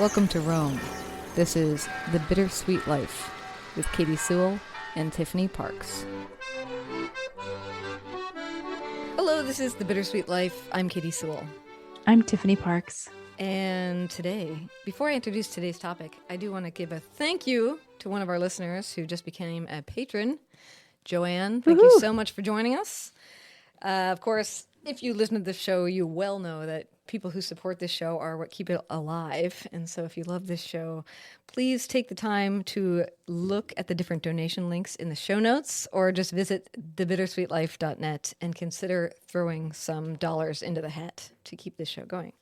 Welcome to Rome. This is The Bittersweet Life with Katie Sewell and Tiffany Parks. Hello, this is The Bittersweet Life. I'm Katie Sewell. I'm Tiffany Parks. And today, before I introduce today's topic, I do want to give a thank you to one of our listeners who just became a patron, Joanne. Thank you so much for joining us. Of course, if you listen to this show, you well know that people who support this show are what keep it alive. And so if you love this show, please take the time to look at the different donation links in the show notes or just visit thebittersweetlife.net and consider throwing some dollars into the hat to keep this show going.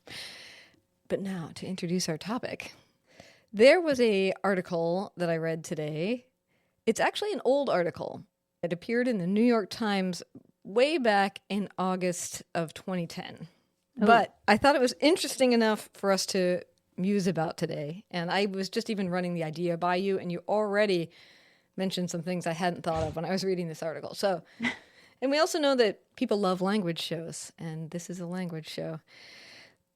But now to introduce our topic. There was an article that I read today. It's actually an old article. It appeared in the New York Times way back in August of 2010. But I thought it was interesting enough for us to muse about today. And I was just even running the idea by you, and you already mentioned some things I hadn't thought of when I was reading this article. So, and we also know that people love language shows, and this is a language show.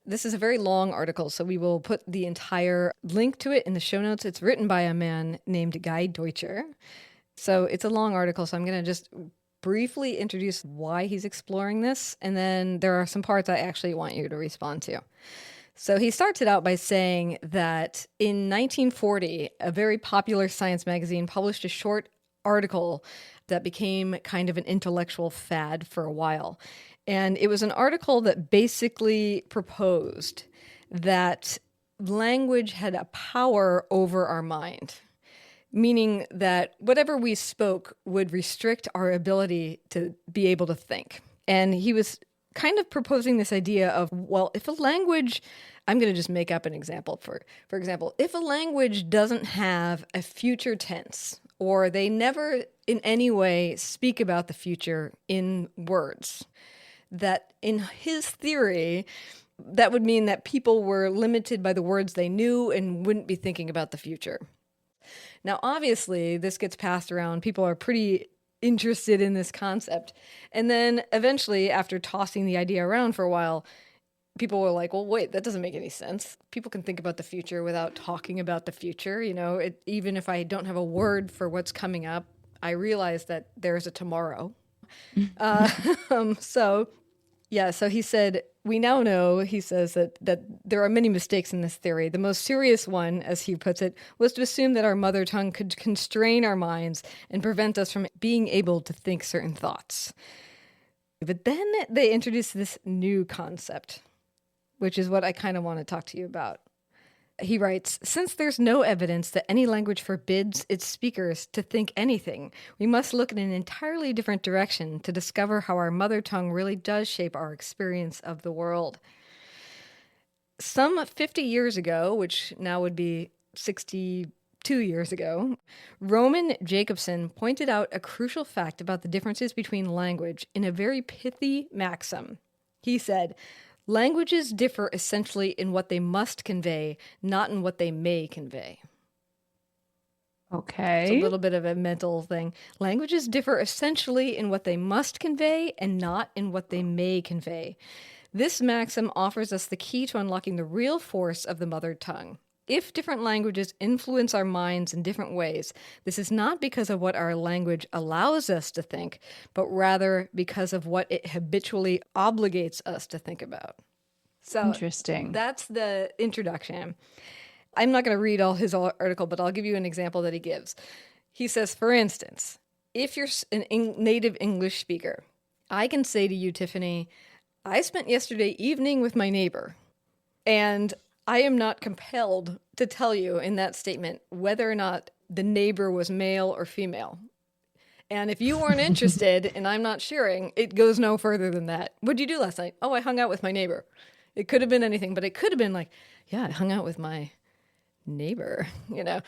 This is a very long article, so we will put the entire link to it in the show notes. It's written by a man named Guy Deutcher. So it's a long article, so I'm going to just briefly introduce why he's exploring this, and then there are some parts I actually want you to respond to. So he starts it out by saying that in 1940, a very popular science magazine published a short article that became kind of an intellectual fad for a while. And it was an article that basically proposed that language had a power over our mind, meaning that whatever we spoke would restrict our ability to be able to think. And he was kind of proposing this idea of, well, if a language, I'm going to just make up an example. For example, if a language doesn't have a future tense, or they never in any way speak about the future in words, that in his theory, that would mean that people were limited by the words they knew and wouldn't be thinking about the future. Now, obviously, this gets passed around. People are pretty interested in this concept. And then eventually, after tossing the idea around for a while, people were like, well, wait, that doesn't make any sense. People can think about the future without talking about the future. You know, even if I don't have a word for what's coming up, I realize that there's a tomorrow. So he said, we now know, he says, that there are many mistakes in this theory. The most serious one, as he puts it, was to assume that our mother tongue could constrain our minds and prevent us from being able to think certain thoughts. But then they introduced this new concept, which is what I kind of want to talk to you about. He writes, since there's no evidence that any language forbids its speakers to think anything, we must look in an entirely different direction to discover how our mother tongue really does shape our experience of the world. Some 50 years ago, which now would be 62 years ago, Roman Jacobson pointed out a crucial fact about the differences between language in a very pithy maxim. He said, languages differ essentially in what they must convey, not in what they may convey. Okay. It's a little bit of a mental thing. Languages differ essentially in what they must convey and not in what they may convey. This maxim offers us the key to unlocking the real force of the mother tongue. If different languages influence our minds in different ways, this is not because of what our language allows us to think, but rather because of what it habitually obligates us to think about. So interesting. That's the introduction. I'm not going to read all his article, but I'll give you an example that he gives. He says, for instance, if you're a native English speaker, I can say to you, Tiffany, I spent yesterday evening with my neighbor, and I am not compelled to tell you in that statement whether or not the neighbor was male or female. And if you weren't interested and I'm not sharing, it goes no further than that. What'd you do last night? Oh, I hung out with my neighbor. It could have been anything, but it could have been like, yeah, I hung out with my neighbor, you know.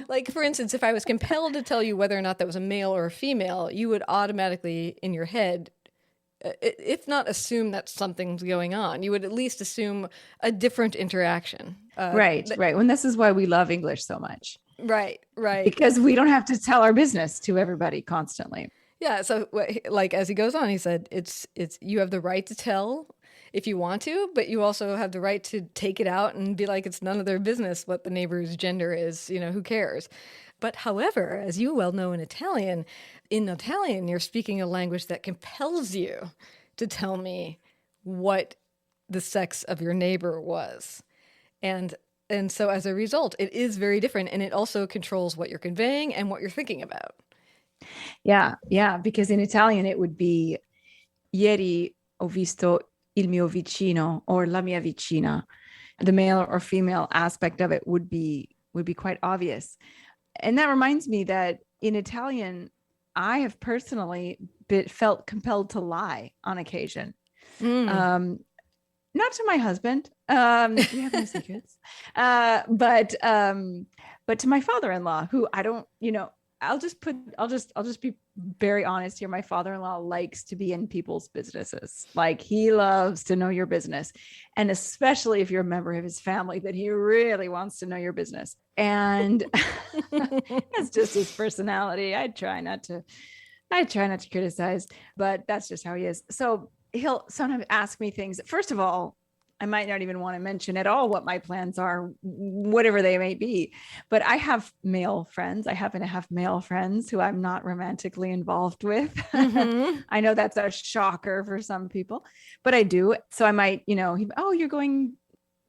Like for instance, if I was compelled to tell you whether or not that was a male or a female, you would automatically in your head, if not assume that something's going on, you would at least assume a different interaction. Right. When this is why we love English so much. Right. Because we don't have to tell our business to everybody constantly. Yeah. So like as he goes on, he said, it's you have the right to tell if you want to, but you also have the right to take it out and be like, it's none of their business what the neighbor's gender is, who cares? But however, as you well know in Italian, you're speaking a language that compels you to tell me what the sex of your neighbor was. And so as a result, it is very different, and it also controls what you're conveying and what you're thinking about. Yeah, yeah, because in Italian it would be ieri ho visto il mio vicino or la mia vicina. The male or female aspect of it would be quite obvious. And that reminds me that in Italian, I have personally felt compelled to lie on occasion. Not to my husband. We have no secrets. But to my father-in-law, who I don't, I'll just be very honest here. My father-in-law likes to be in people's businesses. Like, he loves to know your business. And especially if you're a member of his family, that he really wants to know your business. And that's just his personality. I try not to criticize, but that's just how he is. So he'll sometimes ask me things. First of all, I might not even want to mention at all what my plans are, whatever they may be. But I have male friends. I happen to have male friends who I'm not romantically involved with. Mm-hmm. I know that's a shocker for some people, but I do. So I might, you're going.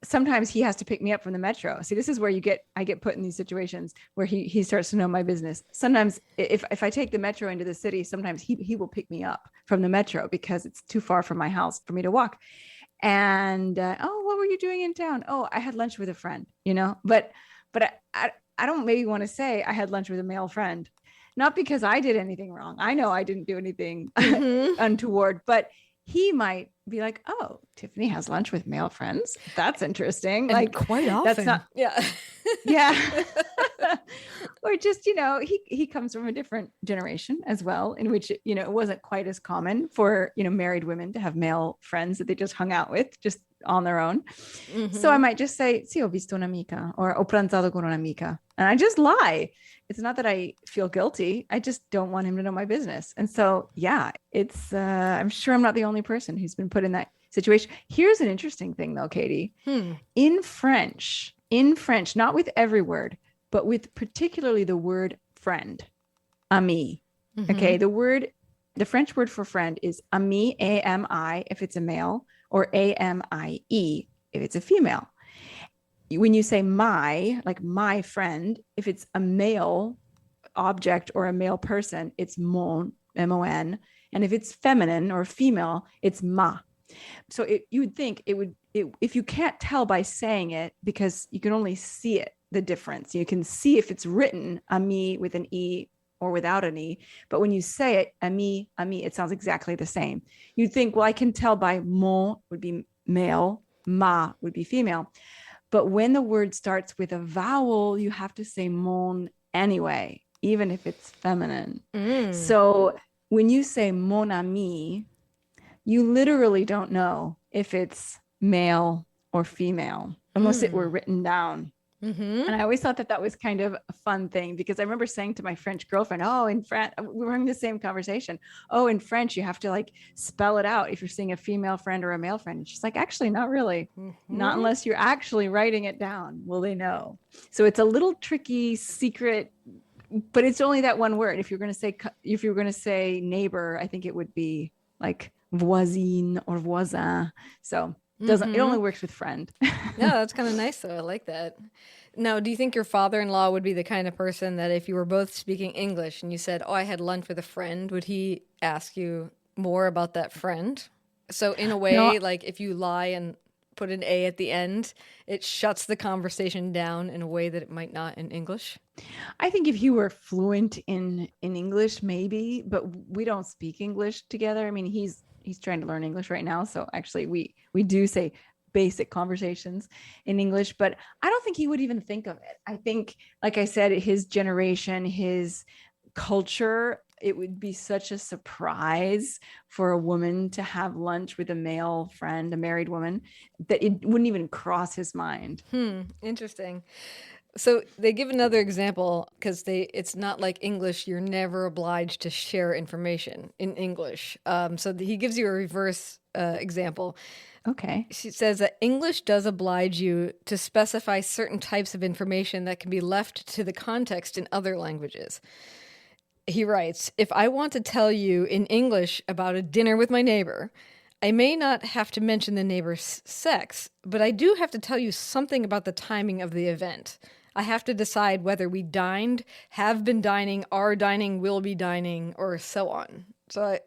Sometimes he has to pick me up from the metro. See, this is where I get put in these situations where he starts to know my business. Sometimes if I take the metro into the city, sometimes he will pick me up from the metro because it's too far from my house for me to walk. And what were you doing in town? Oh, I had lunch with a friend, but I don't maybe want to say I had lunch with a male friend, not because I did anything wrong. I know I didn't do anything untoward, but he might be like, oh, Tiffany has lunch with male friends. That's interesting. And like, quite often. That's not, yeah. Yeah. Or just, he comes from a different generation as well, in which, it wasn't quite as common for, married women to have male friends that they just hung out with just on their own. Mm-hmm. So I might just say, sì, ho visto un'amica, or ho pranzato con un'amica. And I just lie. It's not that I feel guilty. I just don't want him to know my business. And so, yeah, it's, I'm sure I'm not the only person who's been put in that situation. Here's an interesting thing though, Katy. In French, not with every word, but with particularly the word friend, ami. Mm-hmm. Okay. The French word for friend is ami, A-M-I, if it's a male, or A-M-I-E, if it's a female. When you say my, like my friend, if it's a male object or a male person, it's mon, M-O-N. And if it's feminine or female, it's ma. So you would think if you can't tell by saying it, because you can only see it, the difference. You can see if it's written ami with an E or without an E. But when you say it, ami, it sounds exactly the same. You'd think, well, I can tell by mon would be male, ma would be female. But when the word starts with a vowel, you have to say mon anyway, even if it's feminine. So when you say mon ami, you literally don't know if it's male or female, unless it were written down. Mm-hmm. And I always thought that was kind of a fun thing, because I remember saying to my French girlfriend, in France, we were having the same conversation. Oh, in French, you have to like spell it out if you're seeing a female friend or a male friend. And she's like, actually, not really. Mm-hmm. Not unless you're actually writing it down will they know. So it's a little tricky secret, but it's only that one word. If you're going to say neighbor, I think it would be like voisine or voisin. So it only works with friend. Yeah, that's kind of nice though. I like that. Now, do you think your father-in-law would be the kind of person that if you were both speaking English and you said, oh, I had lunch with a friend, would he ask you more about that friend? So in a way, like if you lie and put an A at the end, it shuts the conversation down in a way that it might not in English? I think if you were fluent in English, maybe, but we don't speak English together. I mean, he's trying to learn English right now. So actually we do say basic conversations in English, but I don't think he would even think of it. I think, like I said, his generation, his culture, it would be such a surprise for a woman to have lunch with a male friend, a married woman, that it wouldn't even cross his mind. Interesting. So they give another example, because it's not like English. You're never obliged to share information in English. So he gives you a reverse example. Okay. She says that English does oblige you to specify certain types of information that can be left to the context in other languages. He writes, if I want to tell you in English about a dinner with my neighbor, I may not have to mention the neighbor's sex, but I do have to tell you something about the timing of the event. I have to decide whether we dined, have been dining, are dining, will be dining, or so on. So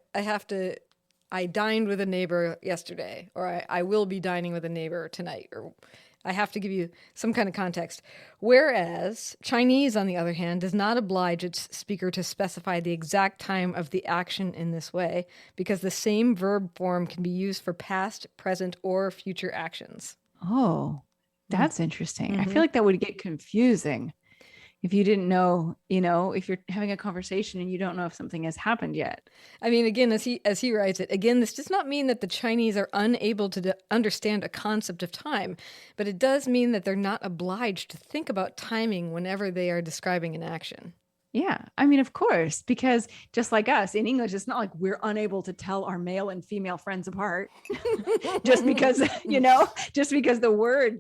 I dined with a neighbor yesterday, or I will be dining with a neighbor tonight, or I have to give you some kind of context. Whereas Chinese, on the other hand, does not oblige its speaker to specify the exact time of the action in this way, because the same verb form can be used for past, present, or future actions. Oh, that's interesting. I Mm-hmm. feel like that would get confusing if you didn't know, if you're having a conversation and you don't know if something has happened yet. I mean, again, as he writes it, again, this does not mean that the Chinese are unable to understand a concept of time, but it does mean that they're not obliged to think about timing whenever they are describing an action. Yeah. I mean, of course, because just like us in English, it's not like we're unable to tell our male and female friends apart just because, just because the word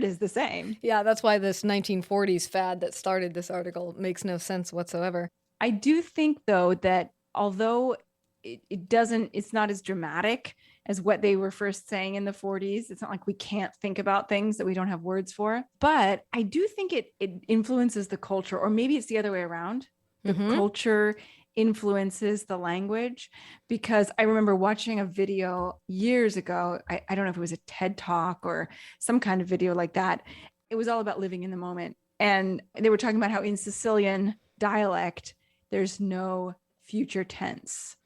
is the same. Yeah, that's why this 1940s fad that started this article makes no sense whatsoever. I do think, though, that although it's not as dramatic as what they were first saying in the 40s. It's not like we can't think about things that we don't have words for. But I do think it influences the culture, or maybe it's the other way around. The culture influences the language, because I remember watching a video years ago. I don't know if it was a TED Talk or some kind of video like that. It was all about living in the moment. And they were talking about how in Sicilian dialect, there's no future tense,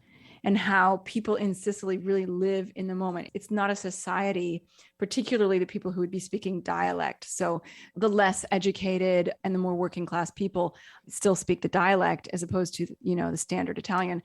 and how people in Sicily really live in the moment. It's not a society, particularly the people who would be speaking dialect. So the less educated and the more working class people still speak the dialect as opposed to, the standard Italian.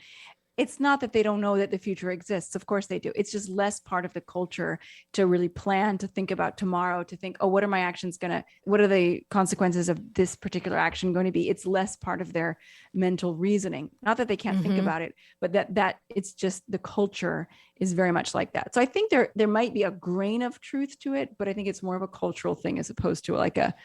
It's not that they don't know that the future exists. Of course they do. It's just less part of the culture to really plan, to think about tomorrow, to think, what are my actions what are the consequences of this particular action going to be? It's less part of their mental reasoning. Not that they can't think about it, but that it's just the culture is very much like that. So I think there might be a grain of truth to it, but I think it's more of a cultural thing as opposed to like a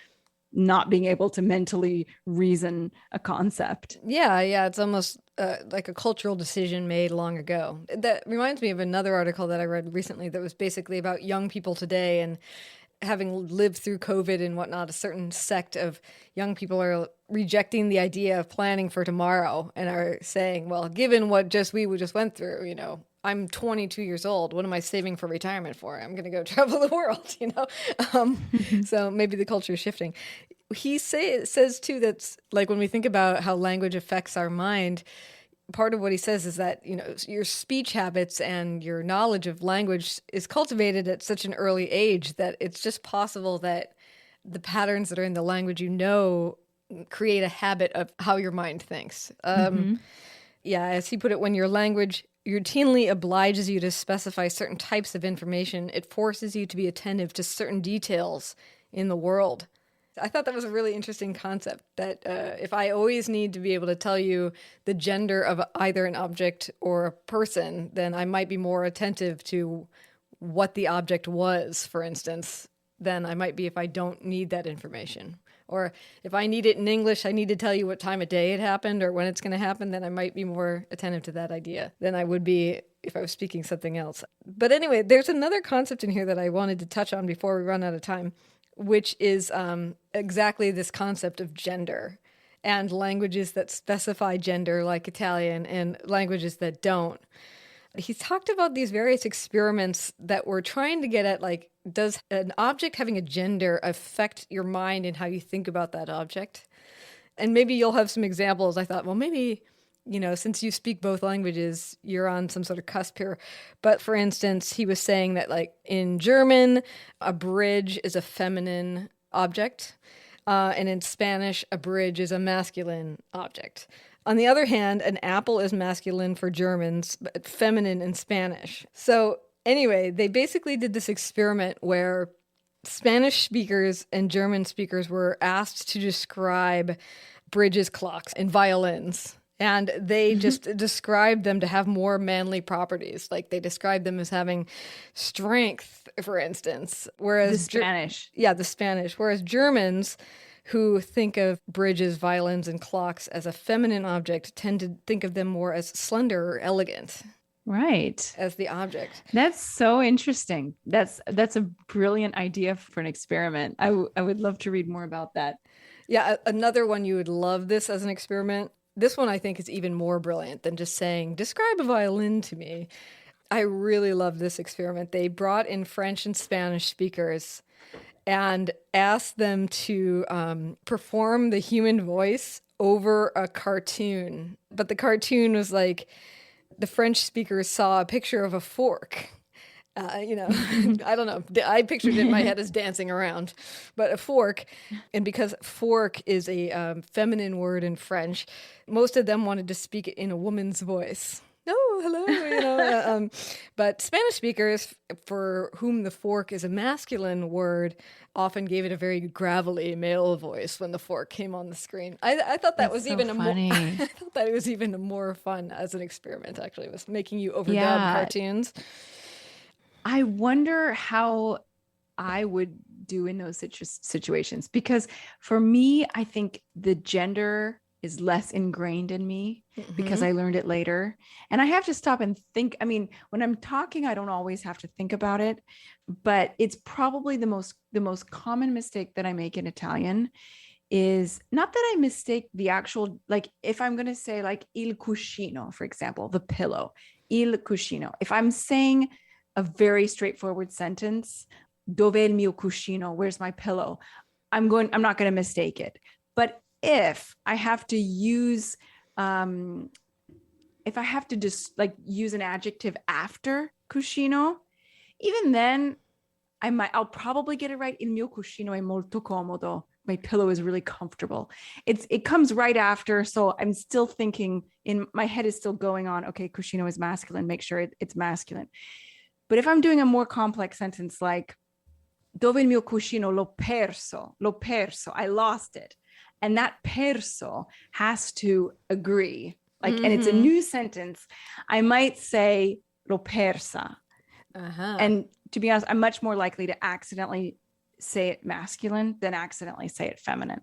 not being able to mentally reason a concept. Yeah, it's almost like a cultural decision made long ago. That reminds me of another article that I read recently that was basically about young people today, and having lived through COVID and whatnot, a certain sect of young people are rejecting the idea of planning for tomorrow and are saying, well, given what we just went through, I'm 22 years old. What am I saving for retirement for? I'm going to go travel the world, So maybe the culture is shifting. He says, too, that's like when we think about how language affects our mind, part of what he says is that, your speech habits and your knowledge of language is cultivated at such an early age that it's just possible that the patterns that are in the language create a habit of how your mind thinks. Yeah, as he put it, when your language routinely obliges you to specify certain types of information, it forces you to be attentive to certain details in the world. I thought that was a really interesting concept, that if I always need to be able to tell you the gender of either an object or a person, then I might be more attentive to what the object was, for instance, than I might be if I don't need that information. Or if I need it in English, I need to tell you what time of day it happened or when it's going to happen, then I might be more attentive to that idea than I would be if I was speaking something else. But anyway, there's another concept in here that I wanted to touch on before we run out of time, which is exactly this concept of gender, and languages that specify gender, like Italian, and languages that don't. He talked about these various experiments that were trying to get at, like, does an object having a gender affect your mind and how you think about that object? And maybe you'll have some examples. I thought, well, maybe, since you speak both languages, you're on some sort of cusp here. But for instance, he was saying that, like, in German, a bridge is a feminine object. And in Spanish, a bridge is a masculine object. On the other hand, an apple is masculine for Germans, but feminine in Spanish. So anyway, they basically did this experiment where Spanish speakers and German speakers were asked to describe bridges, clocks, and violins And they just described them to have more manly properties. Like they described them as having strength, for instance. Whereas The Spanish. the Spanish. Whereas Germans, who think of bridges, violins, and clocks as a feminine object, tend to think of them more as slender or elegant. Right. As the object. That's so interesting. That's a brilliant idea for an experiment. I would love to read more about that. Yeah, another one you would love this as an experiment. This one I think is even more brilliant than just saying, describe a violin to me. I really love this experiment. They brought in French and Spanish speakers and asked them to perform the human voice over a cartoon. But the cartoon was like, the French speakers saw a picture of a fork. I don't know. I pictured it in my head as dancing around, but a fork. And because fork is a feminine word in French, most of them wanted to speak it in a woman's voice. Oh, hello, but Spanish speakers, for whom the fork is a masculine word, often gave it a very gravelly male voice when the fork came on the screen. I thought that was so even funny. I thought that it was even more fun as an experiment. Actually, it was making you overdub cartoons. I wonder how I would do in those situations, because for me, I think the gender is less ingrained in me because I learned it later. And I have to stop and think. I mean, when I'm talking, I don't always have to think about it, but it's probably the most common mistake that I make in Italian is not that I mistake the actual, like if I'm going to say like il cuscino, for example, the pillow, il cuscino. If I'm saying a very straightforward sentence, dove il mio cuscino, where's my pillow? I'm not going to mistake it. But if I have to use, if I have to just like use an adjective after cuscino, even then I'll probably get it right. Il mio cuscino è molto comodo. My pillow is really comfortable. It comes right after. So I'm still thinking, in my head is still going on, okay, cuscino is masculine. Make sure it's masculine. But if I'm doing a more complex sentence like, dove il mio cuscino l'ho perso, I lost it. And that perso has to agree. Like, and it's a new sentence. I might say l'ho persa. And to be honest, I'm much more likely to accidentally say it masculine than accidentally say it feminine.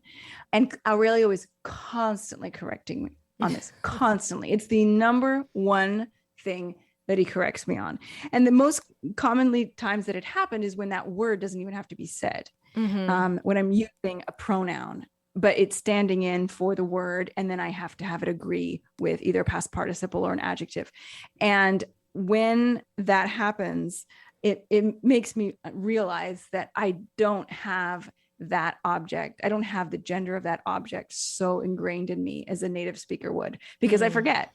And Aurelio is constantly correcting me on this, constantly. It's the number one thing that he corrects me on. And the most commonly times that it happened is when that word doesn't even have to be said. When I'm using a pronoun, but it's standing in for the word, and then I have to have it agree with either a past participle or an adjective. And when that happens, it makes me realize that I don't have that object. I don't have the gender of that object so ingrained in me as a native speaker would, because I forget.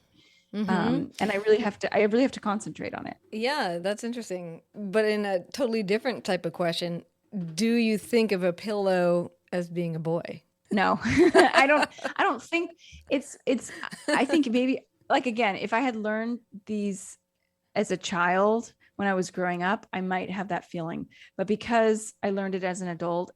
And I really have to concentrate on it. Yeah, that's interesting. But in a totally different type of question, do you think of a pillow as being a boy? No, I don't think it's, I think maybe, like, again, if I had learned these as a child when I was growing up, I might have that feeling. But because I learned it as an adult,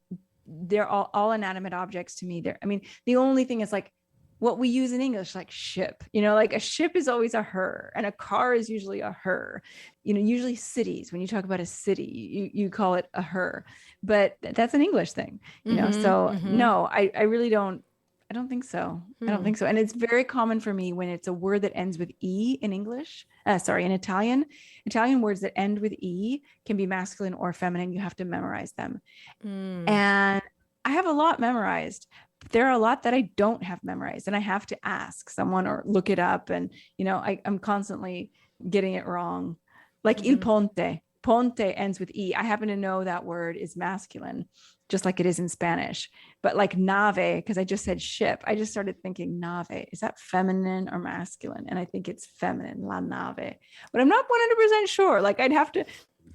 they're all inanimate objects to me. I mean, the only thing is like what we use in English, like ship, like a ship is always a her, and a car is usually a her, usually cities. When you talk about a city, you call it a her, but that's an English thing, so no, I really don't. I don't think so. I don't think so. And it's very common for me when it's a word that ends with E in English. In Italian words that end with E can be masculine or feminine. You have to memorize them. And I have a lot memorized. There are a lot that I don't have memorized, and I have to ask someone or look it up. And, I'm constantly getting it wrong. Like il ponte. Ponte ends with E. I happen to know that word is masculine, just like it is in Spanish. But like nave, because I just said ship, I just started thinking nave. Is that feminine or masculine? And I think it's feminine, la nave. But I'm not 100% sure. Like, I'd have to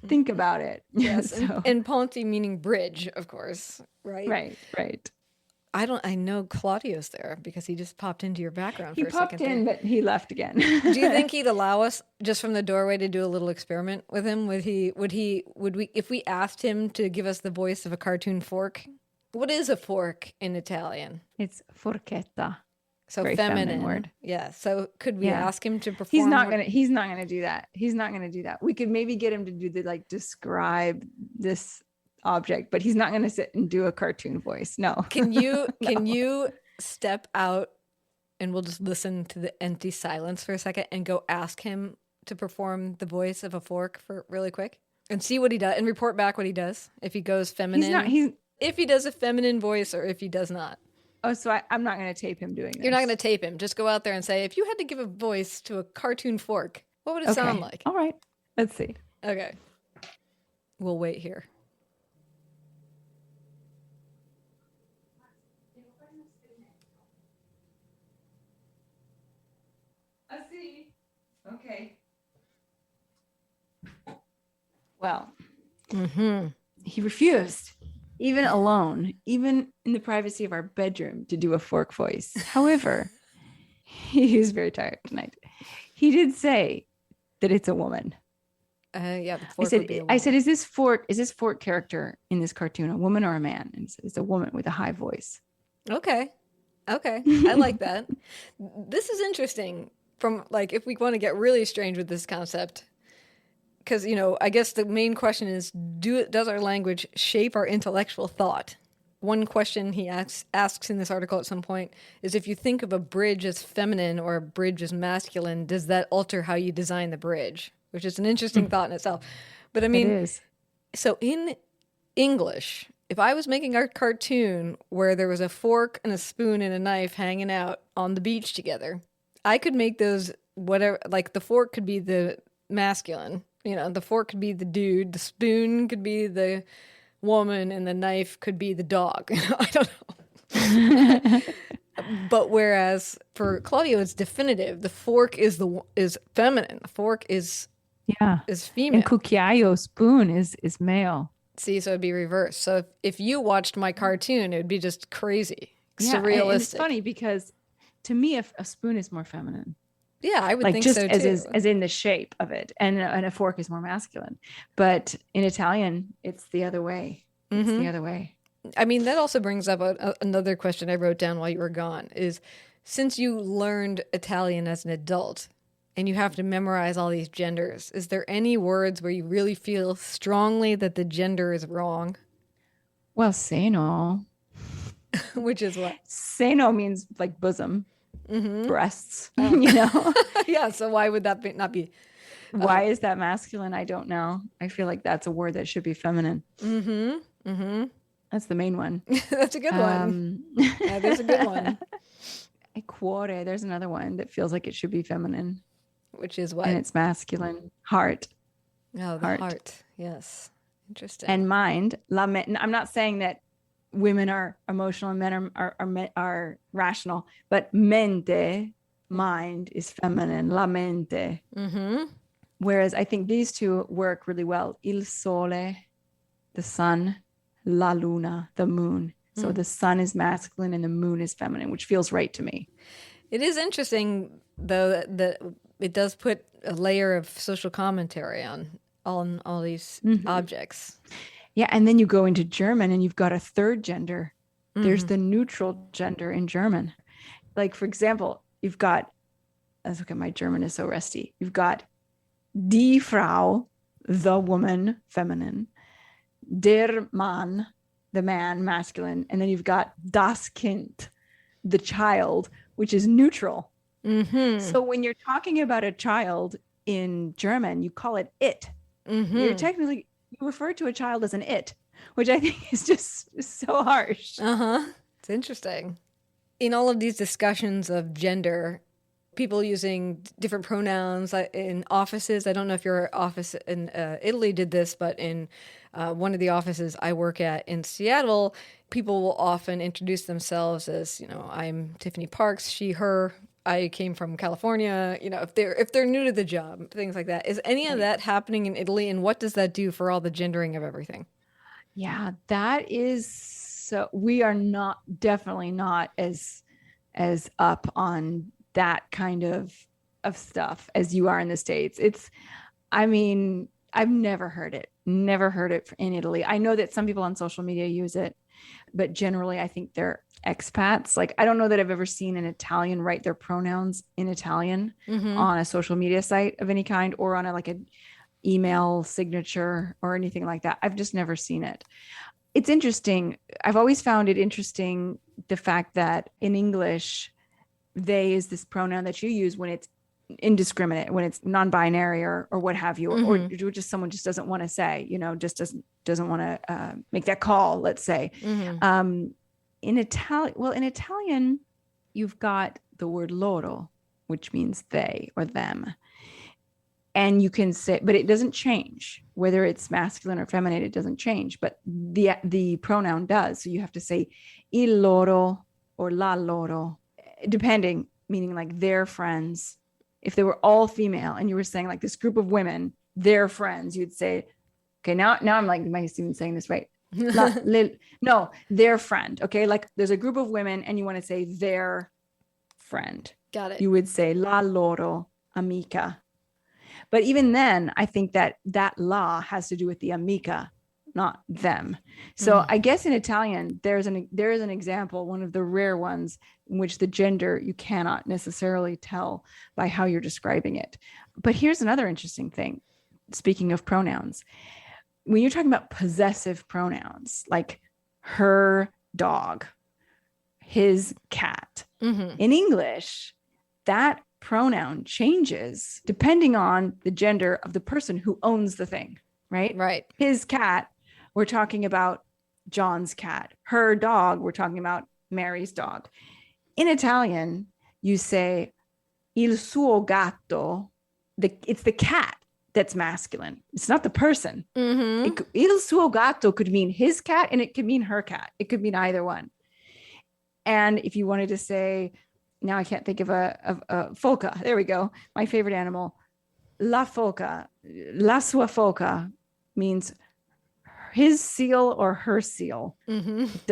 think about it. Yes, and ponte meaning bridge, of course, right? Right. I know Claudio's there because he just popped into your background for a second. He popped in, but he left again. Do you think he'd allow us just from the doorway to do a little experiment with him? Would we, if we asked him to give us the voice of a cartoon fork? What is a fork in Italian? It's forchetta. So very feminine word. Yeah. So could we Yeah. ask him to perform? He's not gonna do that. He's not gonna do that. We could maybe get him to do the like describe this object, but he's not gonna sit and do a cartoon voice. No. Can you No. can you step out and we'll just listen to the empty silence for a second and go ask him to perform the voice of a fork for really quick and see what he does and report back what he does. If he goes feminine, if he does a feminine voice or if he does not. Oh, so I'm not going to tape him doing this. You're not going to tape him. Just go out there and say, if you had to give a voice to a cartoon fork, what would it sound like? All right. Let's see. Okay. We'll wait here. I see. Okay. Well, he refused, even alone, even in the privacy of our bedroom, to do a fork voice. However, he was very tired tonight. He did say that it's a woman. Yeah, the fork would be a woman. I said, is this fork character in this cartoon a woman or a man? And he said, it's a woman with a high voice. Okay. I like that. This is interesting from like, if we want to get really strange with this concept, because, I guess the main question is, does our language shape our intellectual thought? One question he asks in this article at some point is, if you think of a bridge as feminine or a bridge as masculine, does that alter how you design the bridge? Which is an interesting thought in itself. But I mean, it is. So in English, if I was making a cartoon where there was a fork and a spoon and a knife hanging out on the beach together, I could make those whatever, like the fork could be the masculine, the fork could be the dude, the spoon could be the woman, and the knife could be the dog. I don't know. But whereas for Claudio, it's definitive. The fork is feminine. The fork is female. And cucchiaio, spoon, is male. See, so it'd be reversed. So if you watched my cartoon, it would be just crazy, surrealistic. And it's funny because to me, a spoon is more feminine. Yeah, I would think so too. As in the shape of it, and a fork is more masculine. But in Italian, it's the other way. It's the other way. I mean, that also brings up another question I wrote down while you were gone. Is since you learned Italian as an adult, and you have to memorize all these genders, is there any words where you really feel strongly that the gender is wrong? Well, seno. Which is what? Seno means like bosom. Breasts, Yeah, so why would that not be? Why is that masculine? I don't know. I feel like that's a word that should be feminine. That's the main one. That's a good one. Yeah, there's a good one. Cuore, there's another one that feels like it should be feminine. Which is what? And it's masculine. Heart. Oh, the heart. Yes. Interesting. And mind. I'm not saying that women are emotional and men are rational, but mente, mind, is feminine. La mente. Whereas I think these two work really well. Il sole, the sun, la luna, the moon. So the sun is masculine and the moon is feminine, which feels right to me. It is interesting, though, that it does put a layer of social commentary on all these objects. Yeah, and then you go into German and you've got a third gender. There's the neutral gender in German. Like, for example, you've got, let's look at my German is so rusty. You've got die Frau, the woman, feminine, der Mann, the man, masculine, and then you've got das Kind, the child, which is neutral. So when you're talking about a child in German, you call it it. You're technically, you refer to a child as an it, which I think is just so harsh. It's interesting. In all of these discussions of gender, people using different pronouns in offices. I don't know if your office in Italy did this, but in one of the offices I work at in Seattle, people will often introduce themselves as, I'm Tiffany Parks, she, her. I came from California. If they're new to the job, things like that. Is any of that happening in Italy, and what does that do for all the gendering of everything? Yeah, that is so. We are definitely not as up on that kind of stuff as you are in the States. I've never heard it in Italy. I know that some people on social media use it, but generally I think expats. Like, I don't know that I've ever seen an Italian write their pronouns in Italian on a social media site of any kind, or on like an email signature or anything like that. I've just never seen it. It's interesting. I've always found it interesting, the fact that in English, they is this pronoun that you use when it's indiscriminate, when it's non-binary or what have you, or just someone just doesn't want to say, just doesn't want to make that call, let's say. In Italian, you've got the word loro, which means they or them. And you can say, but it doesn't change whether it's masculine or feminine. It doesn't change, but the pronoun does. So you have to say il loro or la loro, depending, meaning like their friends. If they were all female and you were saying like this group of women, their friends, you'd say, okay, now I'm like, am I even saying this right? No, their friend. Okay. Like there's a group of women and you want to say their friend. Got it. You would say la loro amica. But even then, I think that la has to do with the amica, not them. So I guess in Italian, there is an example, one of the rare ones in which the gender you cannot necessarily tell by how you're describing it. But here's another interesting thing. Speaking of pronouns, when you're talking about possessive pronouns, like her dog, his cat, in English, that pronoun changes depending on the gender of the person who owns the thing, right? Right. His cat, we're talking about John's cat. Her dog, we're talking about Mary's dog. In Italian, you say il suo gatto. It's the cat that's masculine. It's not the person. Il suo gatto could mean his cat and it could mean her cat. It could mean either one. And if you wanted to say, now I can't think of a foca. There we go. My favorite animal. La foca, la sua foca means his seal or her seal. It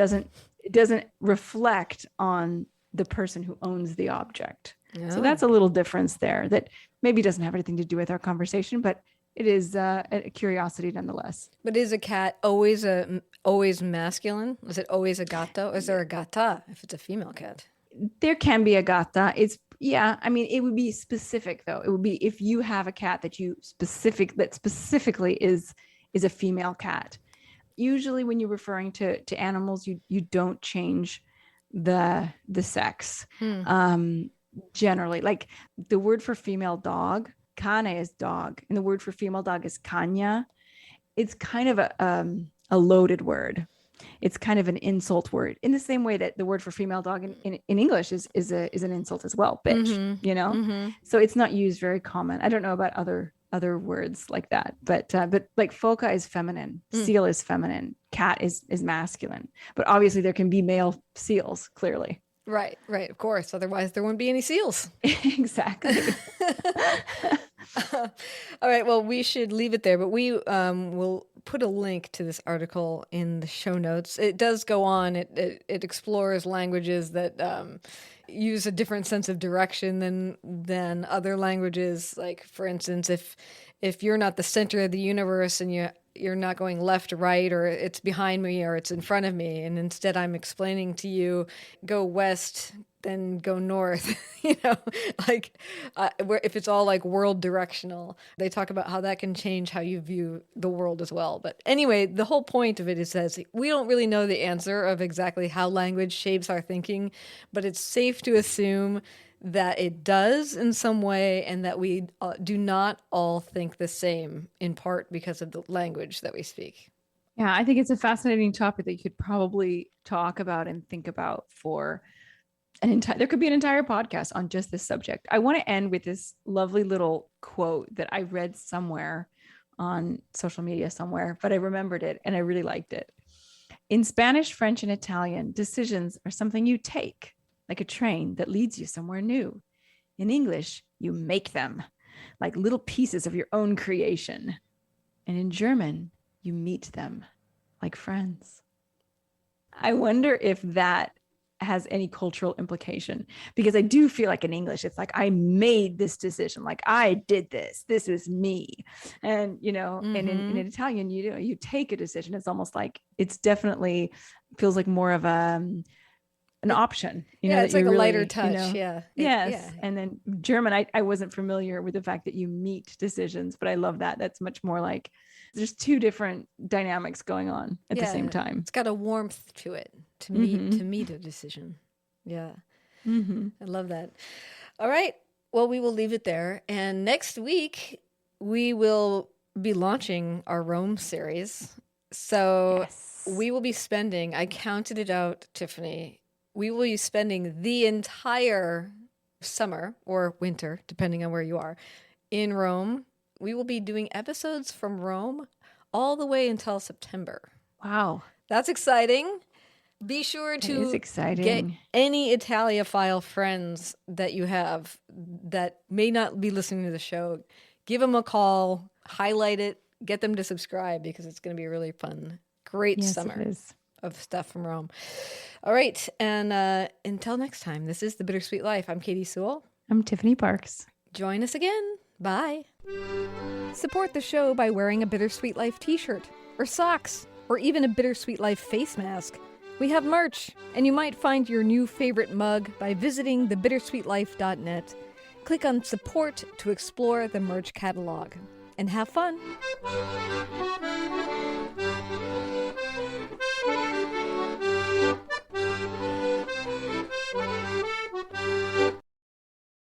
doesn't reflect on the person who owns the object. Oh. So that's a little difference there that maybe doesn't have anything to do with our conversation, but it is a curiosity nonetheless. But is a cat always masculine? Is it always a gatto? Is there a gatta if it's a female cat? There can be a gatta. I mean, it would be specific though. It would be if you have a cat that specifically is a female cat. Usually when you're referring to animals, you don't change the sex. Generally, like the word for female dog, cane is dog, and the word for female dog is cagna. It's kind of a loaded word. It's kind of an insult word, in the same way that the word for female dog in English is an insult as well, bitch. So it's not used very common. I don't know about other words like that, but like foca is feminine, seal is feminine, cat is masculine, but obviously there can be male seals, clearly. Right, of course. Otherwise, there wouldn't be any seals. Exactly. All right, well, we should leave it there, but we will put a link to this article in the show notes. It does go on. It explores languages that use a different sense of direction than other languages. Like, for instance, if you're not the center of the universe and you're not going left to right, or it's behind me or it's in front of me, and instead I'm explaining to you, go west, then go north, like if it's all like world directional, they talk about how that can change how you view the world as well. But anyway, the whole point of it is that we don't really know the answer of exactly how language shapes our thinking, but it's safe to assume that it does in some way, and that we do not all think the same, in part because of the language that we speak. Yeah, I think it's a fascinating topic that you could probably talk about and think about for there could be an entire podcast on just this subject. I want to end with this lovely little quote that I read somewhere on social media somewhere, but I remembered it and I really liked it. In Spanish, French, and Italian, decisions are something you take, like a train that leads you somewhere new. In English, you make them, like little pieces of your own creation. And in German, you meet them, like friends. I wonder if that has any cultural implication, because I do feel like in English, it's like, I made this decision, like I did this is me. And, and in Italian, you take a decision. It's almost like, it's definitely feels like more of a an option. Yeah, it's like a lighter really, touch. Yeah. Yes. Yeah. And then German, I wasn't familiar with the fact that you meet decisions, but I love that. That's much more like there's two different dynamics going on at the same time. It's got a warmth to it to meet a decision. Yeah. I love that. All right. Well, we will leave it there. And next week, we will be launching our Rome series. So we will be spending, I counted it out, Tiffany, we will be spending the entire summer or winter, depending on where you are, in Rome. We will be doing episodes from Rome all the way until September. Wow. That's exciting. Be sure to get any Italiophile friends that you have that may not be listening to the show. Give them a call, highlight it, get them to subscribe because it's going to be a really fun, great summer of stuff from Rome. All right. And until next time, this is The Bittersweet Life. I'm Katie Sewell. I'm Tiffany Parks. Join us again. Bye. Support the show by wearing a Bittersweet Life t-shirt or socks or even a Bittersweet Life face mask. We have merch, and you might find your new favorite mug by visiting thebittersweetlife.net. Click on support to explore the merch catalog. And have fun.